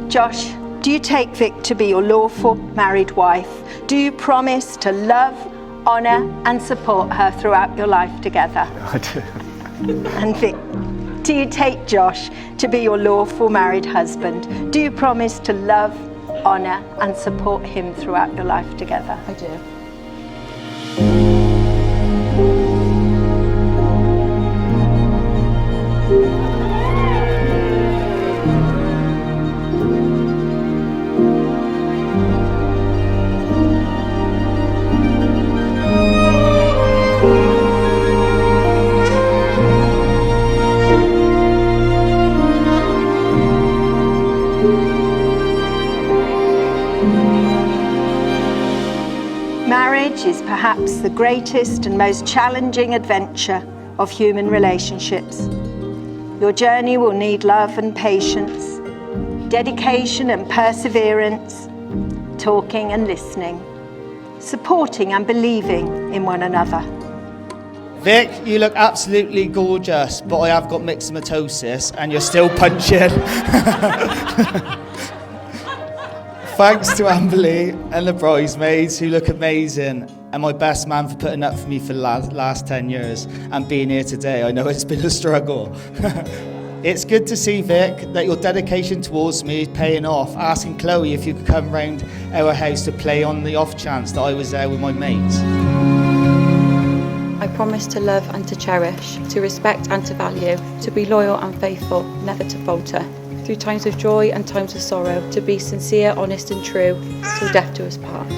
Josh, do you take Vic to be your lawful married wife? Do you promise to love, honour and support her throughout your life together? I do. And Vic, do you take Josh to be your lawful married husband? Do you promise to love, honour and support him throughout your life together? I do. Marriage is perhaps the greatest and most challenging adventure of human relationships. Your journey will need love and patience, dedication and perseverance, talking and listening, supporting and believing in one another. Vic, you look absolutely gorgeous, but I have got myxomatosis and you're still punching. Thanks to Amberly and the bridesmaids who look amazing, and my best man for putting up for me for the last 10 years and being here today. I know it's been a struggle. It's good to see, Vic, that your dedication towards me is paying off. Asking Chloe if you could come round our house to play on the off chance that I was there with my mates. I promise to love and to cherish, to respect and to value, to be loyal and faithful, never to falter. Through times of joy and times of sorrow, to be sincere, honest and true, till death do us part.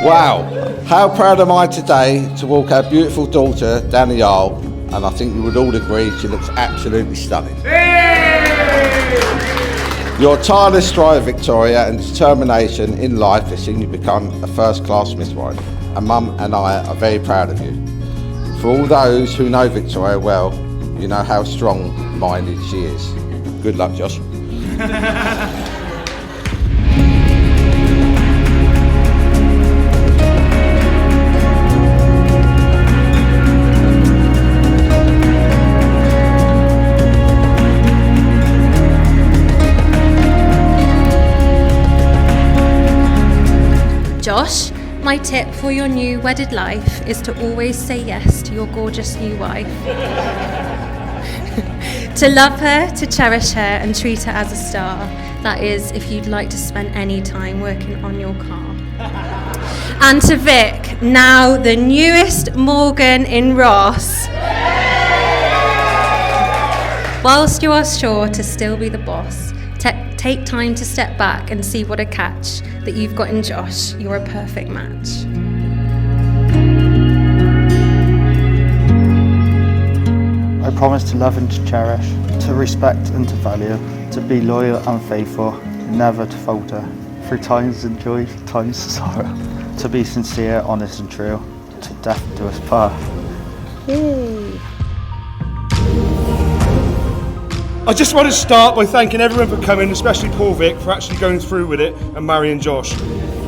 Wow, how proud am I today to walk our beautiful daughter down the aisle, and I think you would all agree she looks absolutely stunning. Your tireless drive, Victoria, and determination in life has seen you become a first-class midwife, and Mum and I are very proud of you. For all those who know Victoria well, you know how strong-minded she is. Good luck, Josh. Josh, my tip for your new wedded life is to always say yes to your gorgeous new wife. To love her, to cherish her and treat her as a star. That is, if you'd like to spend any time working on your car. And to Vic, now the newest Morgan in Ross. Whilst you are sure to still be the boss, take time to step back and see what a catch that you've got in Josh. You're a perfect match. I promise to love and to cherish, to respect and to value, to be loyal and faithful, never to falter, through times of joy, times of sorrow, to be sincere, honest and true, to death do us part. Yay! I just want to start by thanking everyone for coming, especially poor Vic for actually going through with it and marrying Josh.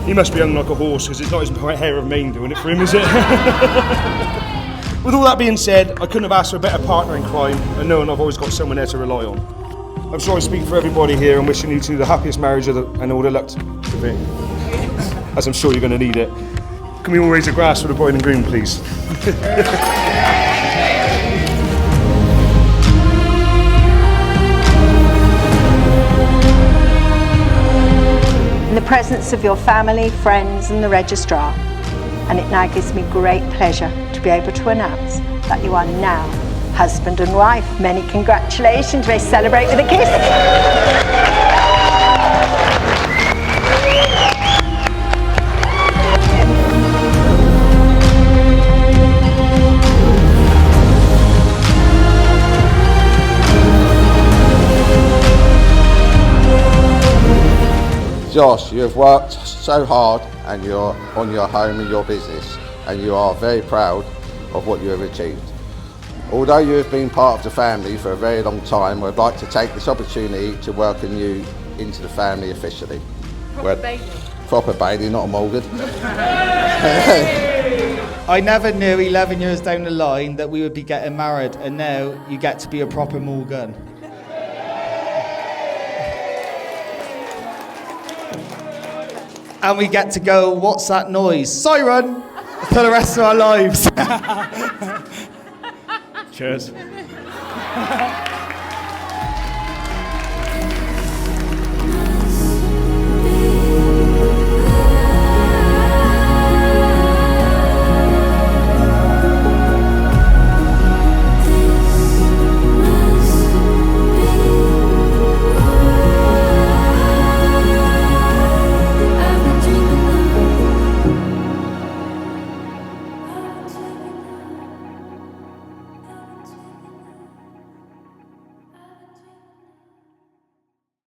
He must be hung like a horse because it's not his hair of mane doing it for him, is it? With all that being said, I couldn't have asked for a better partner in crime, and knowing I've always got someone there to rely on. I'm sure I speak for everybody here and wishing you two the happiest marriage and all the luck to Vic, as I'm sure you're going to need it. Can we all raise a glass for the bride and groom, please? In the presence of your family, friends and the registrar. And it now gives me great pleasure to be able to announce that you are now husband and wife. Many congratulations. May celebrate with a kiss. Josh, you have worked so hard and you're on your home and your business, and you are very proud of what you have achieved. Although you have been part of the family for a very long time, I'd like to take this opportunity to welcome you into the family officially. Proper baby. Proper baby, not a Morgan. I never knew 11 years down the line that we would be getting married, and now you get to be a proper Morgan. And we get to go, what's that noise? Siren! For the rest of our lives. Cheers.